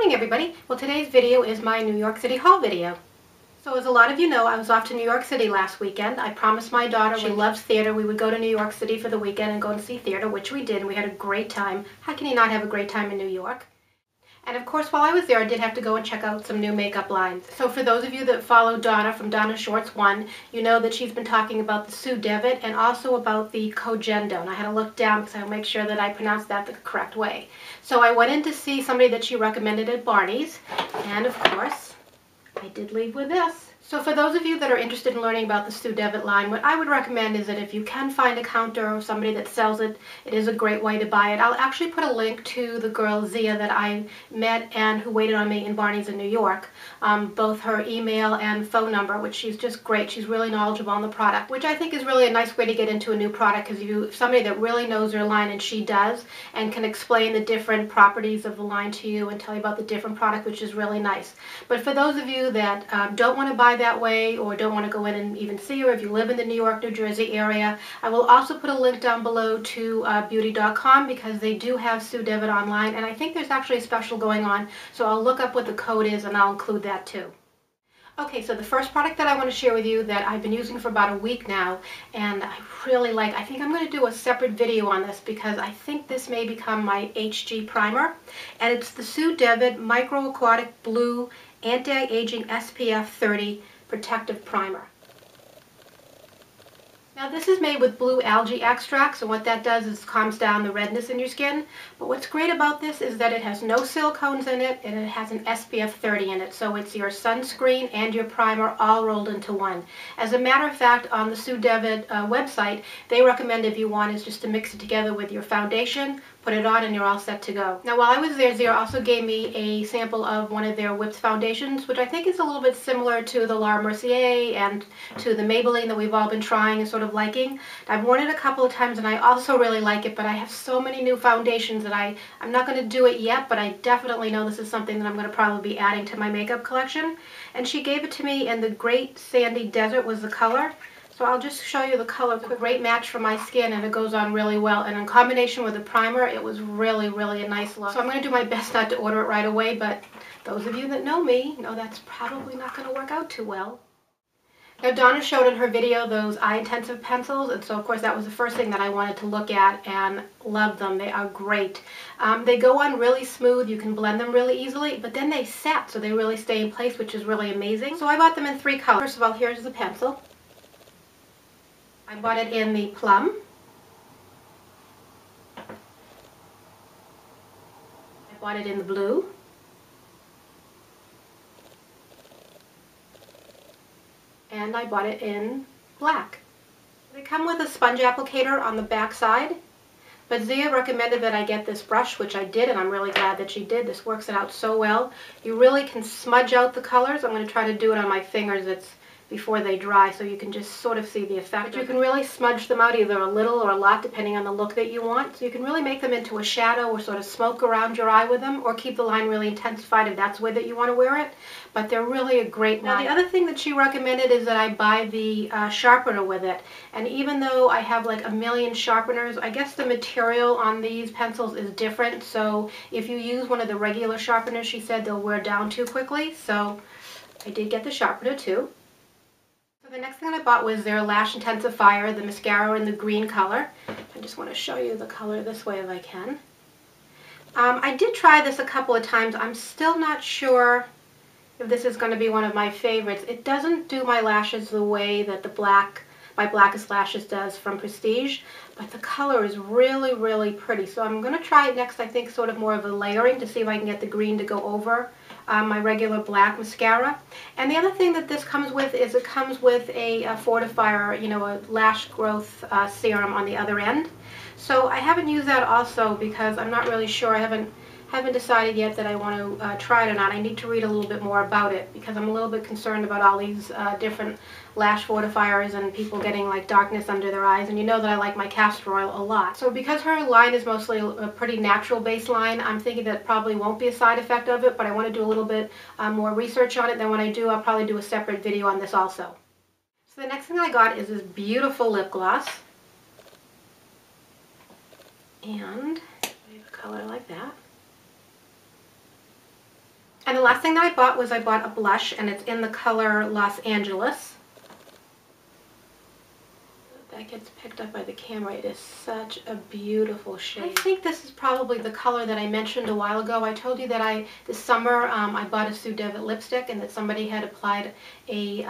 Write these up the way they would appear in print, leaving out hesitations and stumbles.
morning, everybody. Well, today's video is my New York City haul video. So as a lot of you know, I was off to New York City last weekend. I promised my daughter, she loves theater, we would go to New York City for the weekend and go and see theater, which we did, and we had a great time. How can you not have a great time in New York? And of course, while I was there, I did have to go and check out some new makeup lines. So for those of you that follow Donna from Donna Shorts 1, you know that she's been talking about the Sue Devitt and also about the Cogendo. And I had to look down because I will make sure that I pronounced that the correct way. So I went in to see somebody that she recommended at Barneys, and of course, I did leave with this. So for those of you that are interested in learning about the Sue Devitt line, what I would recommend is that if you can find a counter or somebody that sells it, it is a great way to buy it. I'll actually put a link to the girl Zia that I met and who waited on me in Barneys in New York, both her email and phone number, which she's just great. She's really knowledgeable on the product, which I think is really a nice way to get into a new product, because if somebody that really knows their line, and she does, and can explain the different properties of the line to you and tell you about the different product, which is really nice. But for those of you that don't want to buy that way or don't want to go in and even see her, if you live in the New York, New Jersey area, I will also put a link down below to beauty.com, because they do have Sue Devitt online, and I think there's actually a special going on, so I'll look up what the code is and I'll include that too. Okay, so the first product that I want to share with you that I've been using for about a week now, and I really like, I think I'm going to do a separate video on this because I think this may become my HG primer, and it's the Sue Devitt Micro Aquatic Blue Anti-Aging SPF 30 Protective Primer. Now this is made with blue algae extract, so what that does is calms down the redness in your skin. But what's great about this is that it has no silicones in it, and it has an SPF 30 in it, so it's your sunscreen and your primer all rolled into one. As a matter of fact, on the Sue Devitt website, they recommend, if you want, is just to mix it together with your foundation, put it on, and you're all set to go. Now while I was there, Zia also gave me a sample of one of their whipped foundations, which I think is a little bit similar to the La Mercier and to the Maybelline that we've all been trying and sort of liking. I've worn it a couple of times and I also really like it, but I have so many new foundations that I'm not going to do it yet, but I definitely know this is something that I'm going to probably be adding to my makeup collection. And she gave it to me in the Great Sandy Desert was the color. So I'll just show you the color. It's a great match for my skin, and it goes on really well. And in combination with the primer, it was really, really a nice look. So I'm going to do my best not to order it right away, but those of you that know me know that's probably not going to work out too well. Now Donna showed in her video those eye intensive pencils, and so of course that was the first thing that I wanted to look at, and love them. They are great. They go on really smooth, you can blend them really easily, but then they set, so they really stay in place, which is really amazing. So I bought them in 3 colors. First of all, here's the pencil. I bought it in the plum. I bought it in the blue. And I bought it in black. They come with a sponge applicator on the back side, but Zia recommended that I get this brush, which I did, and I'm really glad that she did. This works it out so well. You really can smudge out the colors. I'm going to try to do it on my fingers before they dry, so you can just sort of see the effect. But you can really smudge them out, either a little or a lot, depending on the look that you want. So you can really make them into a shadow or sort of smoke around your eye with them, or keep the line really intensified if that's the way that you want to wear it. But they're really a great line. Now the other thing that she recommended is that I buy the sharpener with it. And even though I have like a million sharpeners, I guess the material on these pencils is different. So if you use one of the regular sharpeners, she said they'll wear down too quickly. So I did get the sharpener too. The next thing I bought was their Lash Intensifier, the mascara in the green color. I just want to show you the color this way if I can. I did try this a couple of times. I'm still not sure if this is going to be one of my favorites. It doesn't do my lashes the way that my Blackest Lashes does from Prestige, but the color is really, really pretty. So I'm going to try it next, I think, sort of more of a layering to see if I can get the green to go over my regular black mascara. And the other thing that this comes with is it comes with a fortifier, you know, a lash growth serum on the other end. So I haven't used that also because I'm not really sure. I haven't decided yet that I want to try it or not. I need to read a little bit more about it because I'm a little bit concerned about all these different lash fortifiers and people getting like darkness under their eyes, and you know that I like my castor oil a lot. So because her line is mostly a pretty natural base line, I'm thinking that probably won't be a side effect of it, but I want to do a little bit more research on it. Then when I do, I'll probably do a separate video on this also. So the next thing I got is this beautiful lip gloss, and I have a color like that. And the last thing that I bought was I bought a blush, and it's in the color Los Angeles. That gets picked up by the camera. It is such a beautiful shade. I think this is probably the color that I mentioned a while ago. I told you that this summer I bought a Devitt lipstick, and that somebody had applied a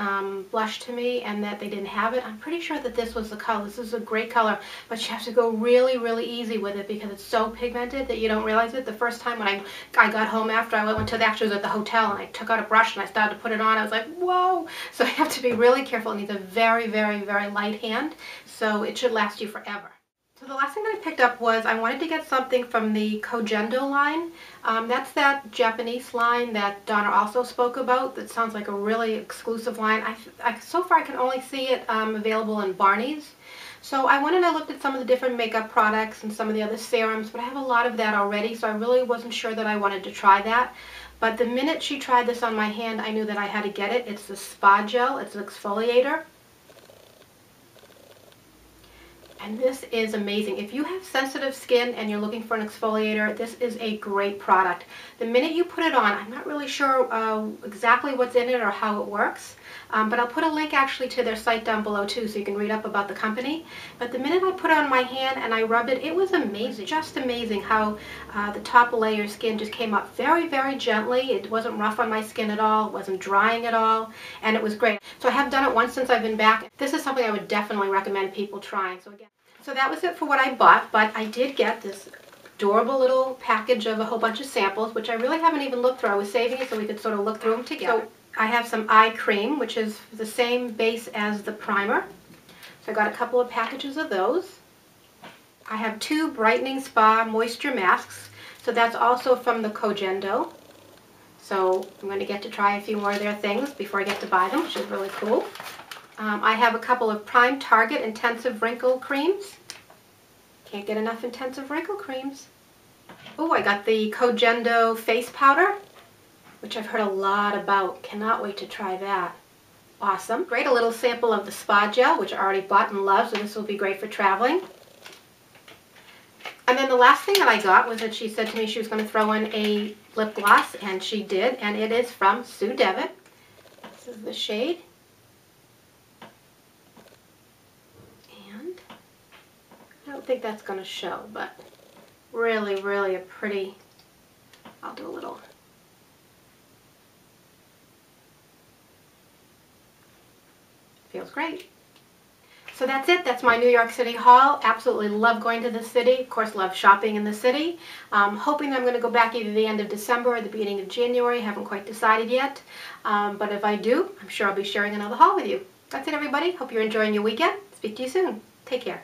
blush to me and that they didn't have it. I'm pretty sure that this was the color. This is a great color, but you have to go really, really easy with it because it's so pigmented that you don't realize it. The first time when I got home after I went to actually was at the hotel, and I took out a brush and I started to put it on, I was like, whoa! So I have to be really careful. It needs a very, very, very light hand, so it should last you forever. So the last thing that I picked up was I wanted to get something from the Kojendo line. That's that Japanese line that Donna also spoke about. That sounds like a really exclusive line. So far I can only see it available in Barneys. So I went and I looked at some of the different makeup products and some of the other serums, but I have a lot of that already, so I really wasn't sure that I wanted to try that. But the minute she tried this on my hand, I knew that I had to get it. It's the Spa Gel. It's an exfoliator. And this is amazing. If you have sensitive skin and you're looking for an exfoliator, this is a great product. The minute you put it on, I'm not really sure exactly what's in it or how it works, but I'll put a link actually to their site down below too, so you can read up about the company. But the minute I put it on my hand and I rub it, it was amazing. Just amazing how the top layer skin just came up very, very gently. It wasn't rough on my skin at all. It wasn't drying at all, and it was great. So I have done it once since I've been back. This is something I would definitely recommend people trying. So that was it for what I bought, but I did get this adorable little package of a whole bunch of samples, which I really haven't even looked through. I was saving it so we could sort of look through them together. So I have some eye cream, which is the same base as the primer. So I got a couple of packages of those. I have 2 Brightening Spa Moisture Masks. So that's also from the Kojendo. So I'm going to get to try a few more of their things before I get to buy them, which is really cool. I have a couple of Prime Target Intensive Wrinkle Creams. Can't get enough intensive wrinkle creams. Oh, I got the Kojendo Face Powder, which I've heard a lot about. Cannot wait to try that. Awesome. Great, a little sample of the Spa Gel, which I already bought and love, so this will be great for traveling. And then the last thing that I got was that she said to me she was going to throw in a lip gloss, and she did, and it is from Devitt. This is the shade. I don't think that's going to show, but really, really a pretty, I'll do a little. Feels great. So that's it. That's my New York City haul. Absolutely love going to the city. Of course, love shopping in the city. Hoping I'm going to go back either the end of December or the beginning of January. Haven't quite decided yet. But if I do, I'm sure I'll be sharing another haul with you. That's it, everybody. Hope you're enjoying your weekend. Speak to you soon. Take care.